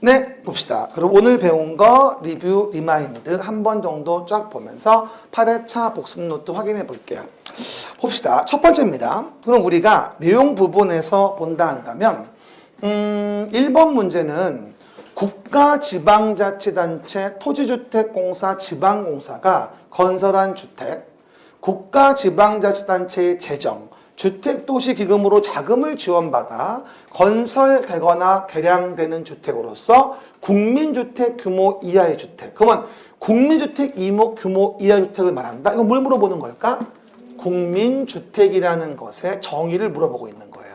네, 봅시다. 그럼 오늘 배운 거 리뷰, 리마인드 한 번 정도 쫙 보면서 8회차 복습 노트 확인해 볼게요. 봅시다. 첫 번째입니다. 그럼 우리가 내용 부분에서 본다 한다면 1번 문제는 국가지방자치단체 토지주택공사 지방공사가 건설한 주택, 국가지방자치단체의 재정, 주택도시기금으로 자금을 지원받아 건설되거나 개량되는 주택으로서 국민주택 규모 이하의 주택. 그러면 국민주택 이목 규모 이하의 주택을 말한다. 이거 뭘 물어보는 걸까? 국민주택이라는 것의 정의를 물어보고 있는 거예요.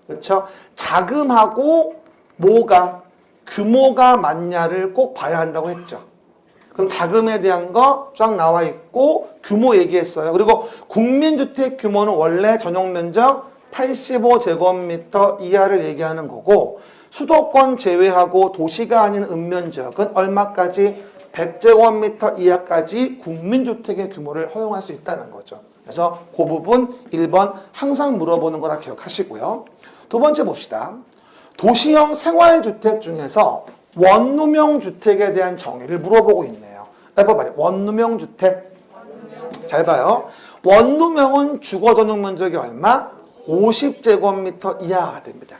그렇죠? 자금하고 뭐가 규모가 맞냐를 꼭 봐야 한다고 했죠. 그럼 자금에 대한 거 쫙 나와 있고 규모 얘기했어요. 그리고 국민주택 규모는 원래 전용면적 85제곱미터 이하를 얘기하는 거고 수도권 제외하고 도시가 아닌 읍면지역은 얼마까지 100제곱미터 이하까지 국민주택의 규모를 허용할 수 있다는 거죠. 그래서 그 부분 1번 항상 물어보는 거라 기억하시고요. 두 번째 봅시다. 도시형 생활주택 중에서 원룸형 주택에 대한 정의를 물어보고 있네요. 해봐봐요. 원룸형 주택. 잘 봐요. 원룸형은 주거 전용 면적이 얼마? 50제곱미터 이하가 됩니다.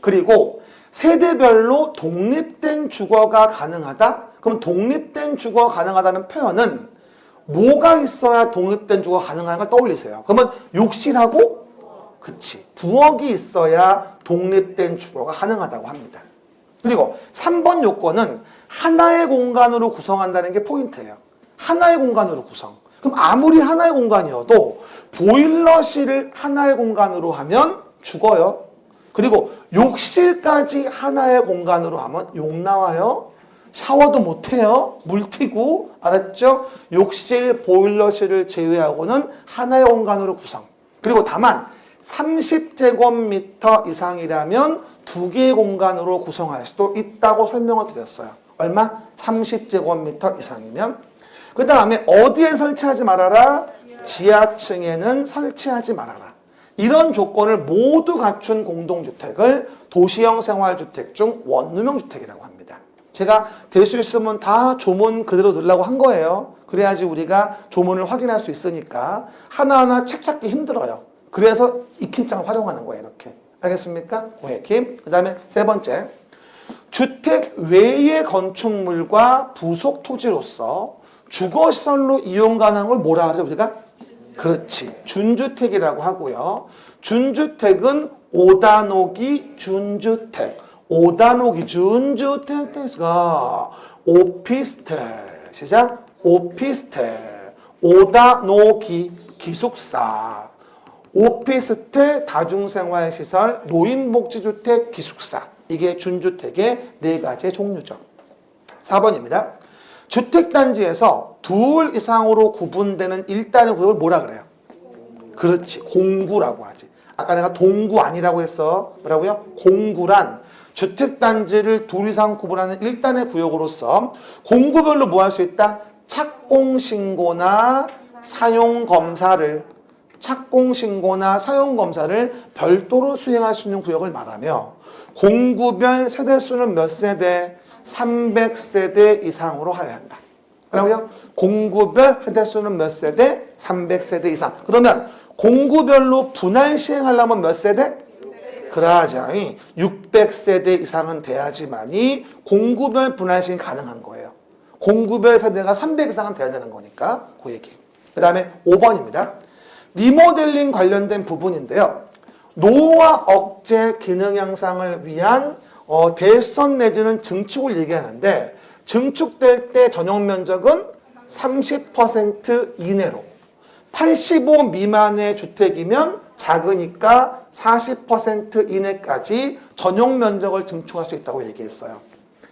그리고 세대별로 독립된 주거가 가능하다? 그럼 독립된 주거 가능하다는 표현은 뭐가 있어야 독립된 주거 가능한 걸 떠올리세요. 그러면 욕실하고 그치. 부엌이 있어야 독립된 주거가 가능하다고 합니다. 그리고 3번 요건은 하나의 공간으로 구성한다는 게 포인트예요. 하나의 공간으로 구성. 그럼 아무리 하나의 공간이어도 보일러실을 하나의 공간으로 하면 죽어요. 그리고 욕실까지 하나의 공간으로 하면 욕 나와요. 샤워도 못해요. 물 튀고. 알았죠? 욕실, 보일러실을 제외하고는 하나의 공간으로 구성. 그리고 다만 30제곱미터 이상이라면 두 개의 공간으로 구성할 수도 있다고 설명을 드렸어요. 얼마? 30제곱미터 이상이면. 그 다음에 어디에 설치하지 말아라? 지하층에는 설치하지 말아라. 이런 조건을 모두 갖춘 공동주택을 도시형 생활주택 중 원룸형 주택이라고 합니다. 제가 될 수 있으면 다 조문 그대로 넣으려고 한 거예요. 그래야지 우리가 조문을 확인할 수 있으니까 하나하나 책 찾기 힘들어요. 그래서 익힘장을 활용하는 거예요. 이렇게. 알겠습니까? 오해킴. 그 다음에 세 번째. 주택 외의 건축물과 부속 토지로서 주거시설로 이용 가능한 걸 뭐라 하죠? 우리가? 그렇지. 준주택이라고 하고요. 준주택은 5단옥이 준주택. 5단옥이 준주택 대가 오피스텔. 시작. 오피스텔. 5단옥이 기숙사. 오피스텔, 다중생활시설, 노인복지주택, 기숙사. 이게 준주택의 네 가지의 종류죠. 4번입니다. 주택단지에서 둘 이상으로 구분되는 일단의 구역을 뭐라 그래요? 그렇지. 공구라고 하지. 아까 내가 동구 아니라고 했어. 뭐라고요? 공구란 주택단지를 둘 이상 구분하는 일단의 구역으로서 공구별로 뭐 할 수 있다? 착공신고나 사용검사를 착공신고나 사용검사를 별도로 수행할 수 있는 구역을 말하며 공구별 세대수는 몇 세대? 300세대 이상으로 하여야 한다. 그러고요. 공구별 세대수는 몇 세대? 300세대 이상. 그러면 공구별로 분할 시행하려면 몇 세대? 그러죠. 600세대 이상은 돼야지만이 공구별 분할 시행이 가능한 거예요. 공구별 세대가 300 이상은 돼야 되는 거니까 그 얘기. 그 다음에 5번입니다. 리모델링 관련된 부분인데요. 노후화 억제 기능 향상을 위한 대수선 내지는 증축을 얘기하는데 증축될 때 전용 면적은 30% 이내로 85 미만의 주택이면 작으니까 40% 이내까지 전용 면적을 증축할 수 있다고 얘기했어요.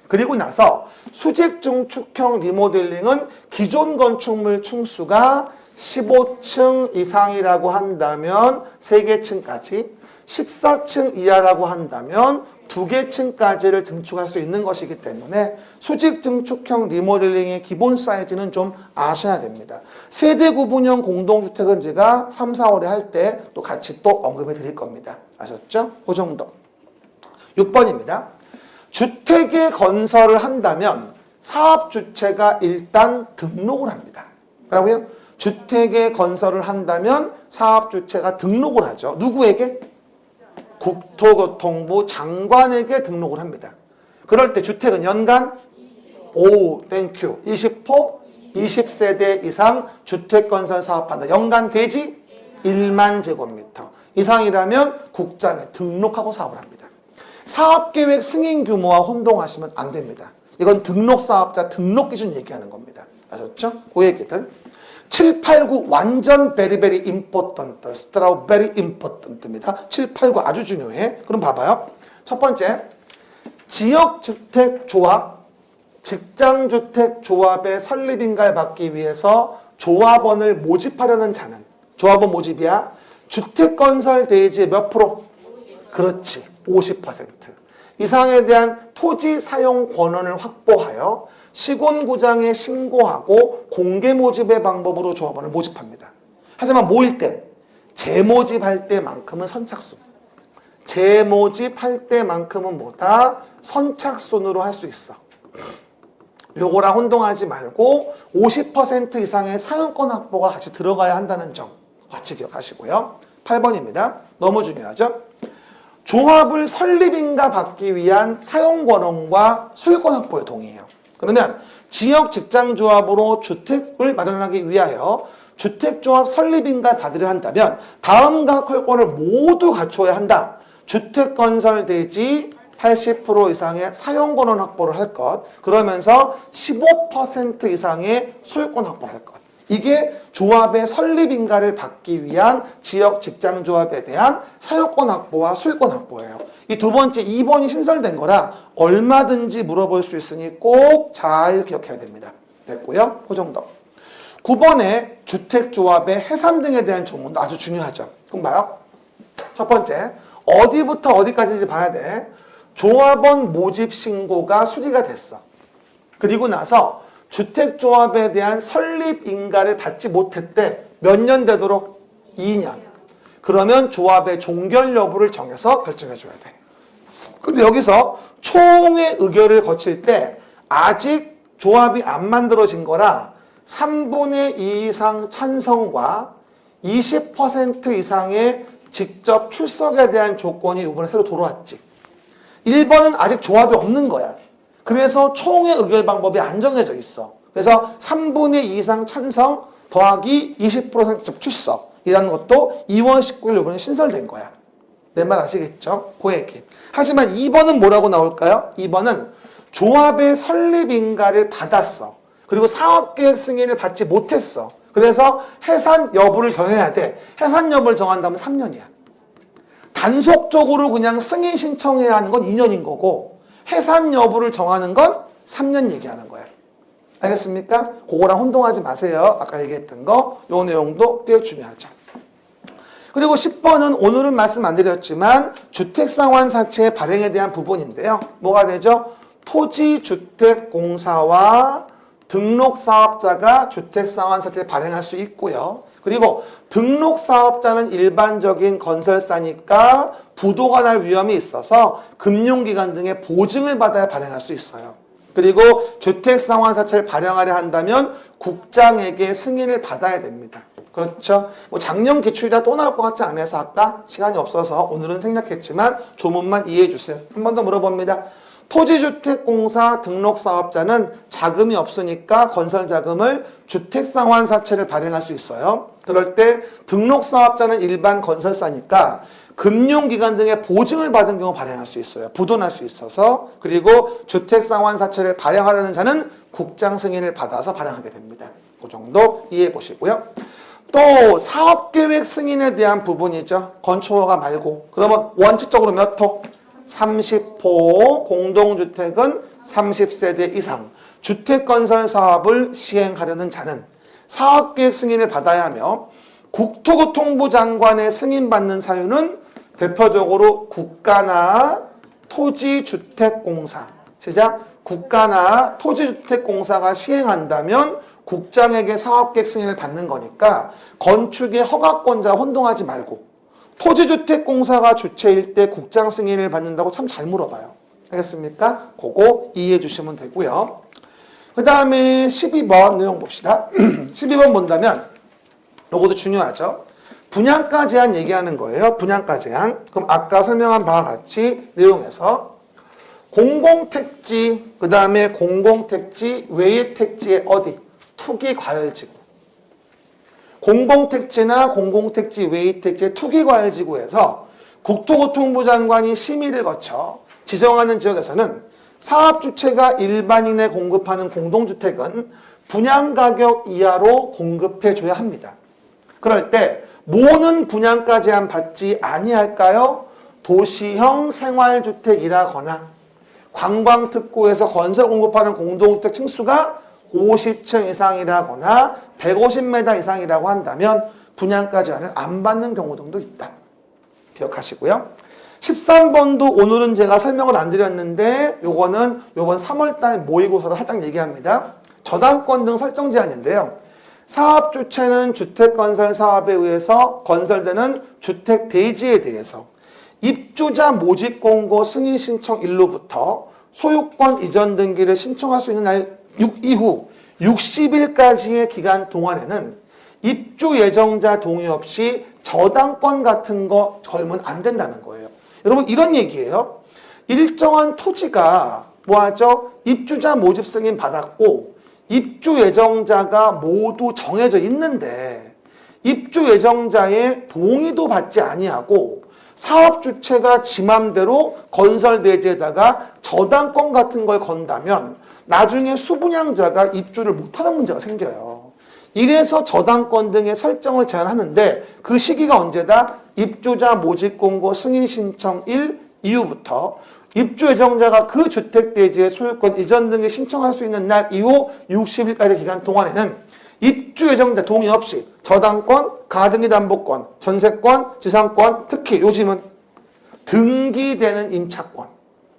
그리고 나서 수직 증축형 리모델링은 기존 건축물 층수가 15층 이상이라고 한다면 3개 층까지, 14층 이하라고 한다면 2개 층까지를 증축할 수 있는 것이기 때문에 수직 증축형 리모델링의 기본 사이즈는 좀 아셔야 됩니다. 세대 구분형 공동주택은 제가 3, 4월에 할 때 또 같이 또 언급해 드릴 겁니다. 아셨죠? 그 정도. 6번입니다. 주택의 건설을 한다면 사업주체가 일단 등록을 합니다. 뭐라고요? 주택의 건설을 한다면 사업주체가 등록을 하죠. 누구에게? 국토교통부 장관에게 등록을 합니다. 그럴 때 주택은 연간 20폭 20세대 이상 주택건설 사업한다. 연간 대지 1만 제곱미터 이상이라면 국장에 등록하고 사업을 합니다. 사업계획 승인 규모와 혼동하시면 안 됩니다. 이건 등록사업자 등록기준 얘기하는 겁니다. 아셨죠? 그 얘기들. 7, 8, 9 완전 very important, strawberry important입니다. 7, 8, 9 아주 중요해. 그럼 봐봐요. 첫 번째, 지역주택조합, 직장주택조합의 설립인가를 받기 위해서 조합원을 모집하려는 자는, 조합원 모집이야. 주택건설 대지의 몇 프로? 그렇지, 50% 이상에 대한 토지 사용 권한을 확보하여 시군구장에 신고하고 공개 모집의 방법으로 조합원을 모집합니다. 하지만 모일 때, 재모집할 때만큼은 선착순. 재모집할 때만큼은 뭐다? 선착순으로 할 수 있어. 요거랑 혼동하지 말고 50% 이상의 사용권 확보가 같이 들어가야 한다는 점 같이 기억하시고요. 8번입니다. 너무 중요하죠? 조합을 설립인가 받기 위한 사용권과 소유권 확보에 동의해요. 그러면 지역 직장조합으로 주택을 마련하기 위하여 주택조합 설립인가 받으려 한다면 다음과 콜권을 모두 갖춰야 한다. 주택건설 대지 80% 이상의 사용권원 확보를 할 것, 그러면서 15% 이상의 소유권 확보를 할 것. 이게 조합의 설립인가를 받기 위한 지역 직장조합에 대한 사용권 확보와 소유권 확보예요. 이 두 번째 2번이 신설된 거라 얼마든지 물어볼 수 있으니 꼭 잘 기억해야 됩니다. 됐고요. 그 정도. 9번에 주택조합의 해산 등에 대한 조문도 아주 중요하죠. 그럼 봐요. 첫 번째, 어디부터 어디까지인지 봐야 돼. 조합원 모집 신고가 수리가 됐어. 그리고 나서 주택조합에 대한 설립 인가를 받지 못했대. 몇 년 되도록? 2년. 그러면 조합의 종결 여부를 정해서 결정해 줘야 돼. 근데 여기서 총회 의결을 거칠 때 아직 조합이 안 만들어진 거라 3분의 2 이상 찬성과 20% 이상의 직접 출석에 대한 조건이 이번에 새로 들어왔지. 1번은 아직 조합이 없는 거야. 그래서 총회 의결 방법이 안 정해져 있어. 그래서 3분의 2 이상 찬성 더하기 20% 직접 출석이라는 것도 2월 19일 이번에 신설된 거야. 내 말 아시겠죠? 그 얘기. 하지만 2번은 뭐라고 나올까요? 2번은 조합의 설립인가를 받았어. 그리고 사업계획 승인을 받지 못했어. 그래서 해산 여부를 정해야 돼. 해산 여부를 정한다면 3년이야. 단속적으로 그냥 승인 신청해야 하는 건 2년인 거고 해산 여부를 정하는 건 3년 얘기하는 거야. 알겠습니까? 그거랑 혼동하지 마세요. 아까 얘기했던 거. 요 내용도 꽤 중요하죠. 그리고 10번은 오늘은 말씀 안 드렸지만 주택상환사채 발행에 대한 부분인데요. 뭐가 되죠? 토지주택공사와 등록사업자가 주택상환사채를 발행할 수 있고요. 그리고 등록사업자는 일반적인 건설사니까 부도가 날 위험이 있어서 금융기관 등의 보증을 받아야 발행할 수 있어요. 그리고 주택상환사채를 발행하려 한다면 국장에게 승인을 받아야 됩니다. 그렇죠? 뭐 작년 기출이라 또 나올 것 같지 않아서 아까 시간이 없어서 오늘은 생략했지만 조문만 이해해 주세요. 한 번 더 물어봅니다. 토지주택공사 등록사업자는 자금이 없으니까 건설자금을 주택상환사채를 발행할 수 있어요. 그럴 때 등록사업자는 일반 건설사니까 금융기관 등의 보증을 받은 경우 발행할 수 있어요. 부도날 수 있어서. 그리고 주택상환사채를 발행하려는 자는 국장 승인을 받아서 발행하게 됩니다. 그 정도 이해해 보시고요. 또 사업계획 승인에 대한 부분이죠. 건초허가 말고. 그러면 원칙적으로 몇 호? 30호, 공동주택은 30세대 이상 주택건설 사업을 시행하려는 자는 사업계획 승인을 받아야 하며 국토교통부 장관의 승인받는 사유는 대표적으로 국가나 토지주택공사, 시작, 국가나 토지주택공사가 시행한다면 국장에게 사업계획 승인을 받는 거니까 건축의 허가권자 혼동하지 말고 토지주택공사가 주체일 때 국장 승인을 받는다고 참 잘 물어봐요. 알겠습니까? 그거 이해해 주시면 되고요. 그 다음에 12번 내용 봅시다. 12번 본다면 요것도 중요하죠. 분양가 제한 얘기하는 거예요. 분양가 제한. 그럼 아까 설명한 바와 같이 내용에서 공공택지, 그 다음에 공공택지 외의 택지의 어디? 투기과열지구. 공공택지나 공공택지 외의 택지의 투기과열지구에서 국토교통부 장관이 심의를 거쳐 지정하는 지역에서는 사업주체가 일반인에 공급하는 공동주택은 분양가격 이하로 공급해줘야 합니다. 그럴 때 뭐는 분양가 제한 받지 아니할까요? 도시형 생활주택이라거나 관광특구에서 건설 공급하는 공동주택 층수가 50층 이상이라거나 150m 이상이라고 한다면 분양가 제한을 안 받는 경우 등도 있다. 기억하시고요. 13번도 오늘은 제가 설명을 안 드렸는데 요거는 요번 3월달 모의고사를 살짝 얘기합니다. 저당권 등 설정 제한인데요. 사업 주체는 주택건설 사업에 의해서 건설되는 주택 대지에 대해서 입주자 모집 공고 승인 신청 일로부터 소유권 이전 등기를 신청할 수 있는 날 이후 60일까지의 기간 동안에는 입주 예정자 동의 없이 저당권 같은 거 걸면 안 된다는 거예요. 여러분 이런 얘기예요. 일정한 토지가 뭐하죠? 입주자 모집 승인 받았고 입주 예정자가 모두 정해져 있는데 입주 예정자의 동의도 받지 아니하고 사업 주체가 지 맘대로 건설 대지에다가 저당권 같은 걸 건다면 나중에 수분양자가 입주를 못하는 문제가 생겨요. 이래서 저당권 등의 설정을 제한하는데 그 시기가 언제다? 입주자 모집 공고 승인 신청일 이후부터 입주 예정자가 그 주택 대지의 소유권 이전 등을 신청할 수 있는 날 이후 60일까지 기간 동안에는 입주 예정자 동의 없이 저당권, 가등기 담보권, 전세권, 지상권, 특히 요즘은 등기되는 임차권.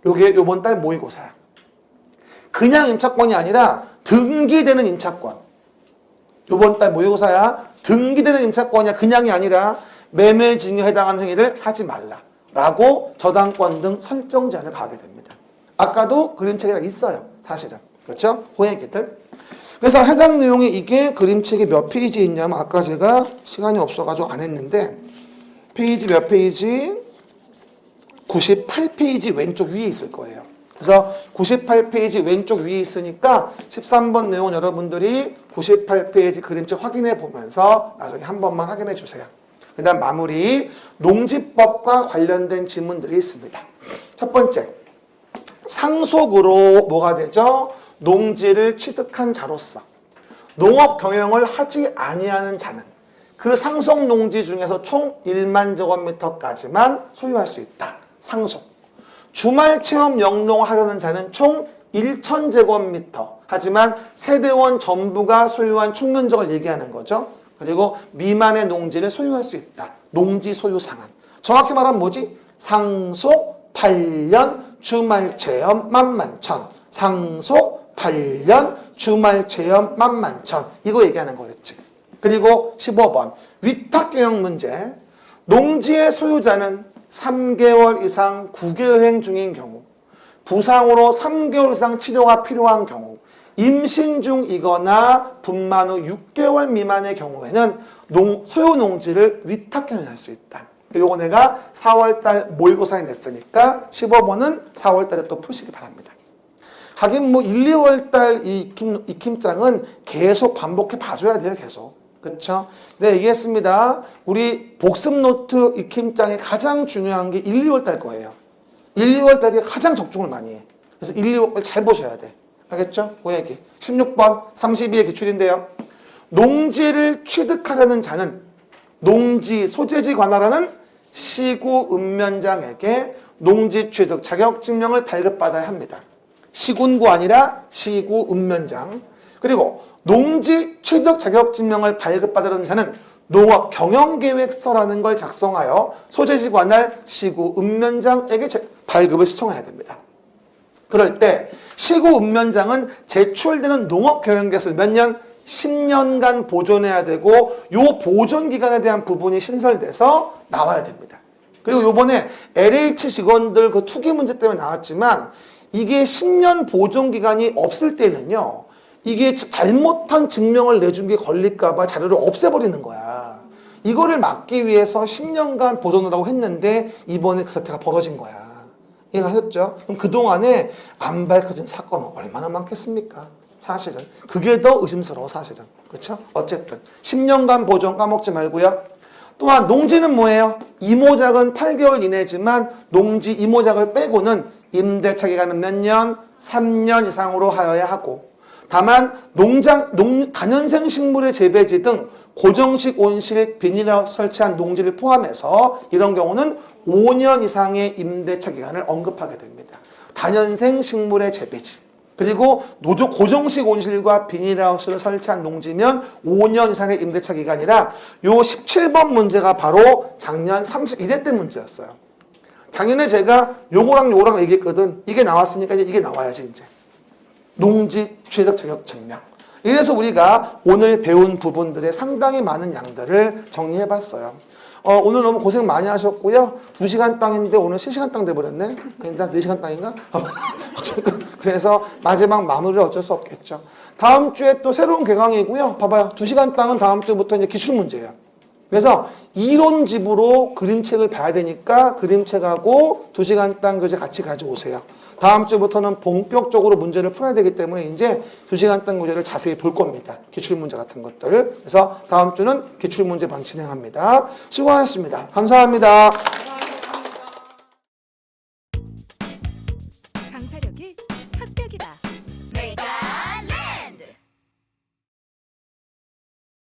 요게 요번 달 모의고사야. 그냥 임차권이 아니라 등기되는 임차권. 요번 달 모의고사야. 등기되는 임차권이야. 그냥이 아니라 매매증여에 해당하는 행위를 하지 말라라고 저당권 등 설정 제한을 가하게 됩니다. 아까도 그림책에 있어요. 사실은. 그렇죠? 호행기들. 그래서 해당 내용이 이게 그림책에 몇 페이지에 있냐면 아까 제가 시간이 없어가지고 안 했는데 페이지 몇 페이지? 98페이지 왼쪽 위에 있을 거예요. 그래서 98페이지 왼쪽 위에 있으니까 13번 내용은 여러분들이 98페이지 그림책 확인해 보면서 나중에 한 번만 확인해 주세요. 그 다음 마무리 농지법과 관련된 지문들이 있습니다. 첫 번째 상속으로 뭐가 되죠? 농지를 취득한 자로서 농업 경영을 하지 아니하는 자는 그 상속 농지 중에서 총 1만 제곱미터까지만 소유할 수 있다. 상속. 주말 체험 영농하려는 자는 총 1,000 제곱미터. 하지만 세대원 전부가 소유한 총 면적을 얘기하는 거죠. 그리고 미만의 농지를 소유할 수 있다. 농지 소유 상한. 정확히 말하면 뭐지? 상속 8년 주말 체험 11,000. 상속 8년 주말 체험 11,000. 이거 얘기하는 거였지. 그리고 15번 위탁경영 문제. 농지의 소유자는 3개월 이상 국외여행 중인 경우, 부상으로 3개월 이상 치료가 필요한 경우, 임신 중이거나 분만 후 6개월 미만의 경우에는 소유 농지를 위탁경영할 수 있다. 그리고 내가 4월달 모의고사에 냈으니까 15번은 4월달에 또 푸시기 바랍니다. 하긴 뭐 1, 2월달 이 익힘장은 계속 반복해 봐줘야 돼요. 계속. 그렇죠? 네, 얘기했습니다. 우리 복습 노트 익힘장에 가장 중요한 게 1, 2월 달 거예요. 1, 2월 달에 가장 적중을 많이 해. 그래서 1, 2월 달 잘 보셔야 돼. 알겠죠? 그 얘기. 16번 32의 기출인데요. 농지를 취득하려는 자는 농지 소재지 관할하는 시구 읍면장에게 농지 취득 자격증명을 발급받아야 합니다. 시군구 아니라 시구 읍면장. 그리고 농지 취득 자격증명을 발급받으려는 자는 농업 경영계획서라는 걸 작성하여 소재지 관할 시구 읍면장에게 발급을 신청해야 됩니다. 그럴 때 시구 읍면장은 제출되는 농업 경영계획서를 몇 년? 10년간 보존해야 되고 요 보존 기간에 대한 부분이 신설돼서 나와야 됩니다. 그리고 요번에 LH 직원들 그 투기 문제 때문에 나왔지만 이게 10년 보존기간이 없을 때는요. 이게 잘못한 증명을 내준 게 걸릴까봐 자료를 없애버리는 거야. 이거를 막기 위해서 10년간 보존하라고 했는데 이번에 그 사태가 벌어진 거야. 이해하셨죠? 그럼 그동안에 안 밝혀진 사건은 얼마나 많겠습니까? 사실은. 그게 더 의심스러워 사실은. 그렇죠? 어쨌든 10년간 보존 까먹지 말고요. 또한 농지는 뭐예요? 이모작은 8개월 이내지만 농지 이모작을 빼고는 임대차 기간은 몇 년? 3년 이상으로 하여야 하고 다만 다년생 식물의 재배지 등 고정식 온실 비닐하우스 설치한 농지를 포함해서 이런 경우는 5년 이상의 임대차 기간을 언급하게 됩니다. 다년생 식물의 재배지 그리고 고정식 온실과 비닐하우스를 설치한 농지면 5년 이상의 임대차 기간이라 요 17번 문제가 바로 작년 32대 때 문제였어요. 작년에 제가 요거랑 얘기했거든. 이게 나왔으니까 이제 이게 나와야지 이제. 농지 취득 자격 증명. 이래서 우리가 오늘 배운 부분들의 상당히 많은 양들을 정리해봤어요. 오늘 너무 고생 많이 하셨고요. 2시간 땅인데 오늘 3시간 땅 돼버렸네. 아니다 4시간 땅인가? 그래서 마지막 마무리를 어쩔 수 없겠죠. 다음 주에 또 새로운 개강이고요. 봐봐요. 2시간 땅은 다음 주부터 이제 기출문제예요. 그래서 이론집으로 그림책을 봐야 되니까 그림책하고 2시간 땅 교재 같이 가져오세요. 다음 주부터는 본격적으로 문제를 풀어야 되기 때문에 이제 2시간 땅 교재를 자세히 볼 겁니다. 기출문제 같은 것들. 그래서 다음 주는 기출문제반 진행합니다. 수고하셨습니다. 감사합니다.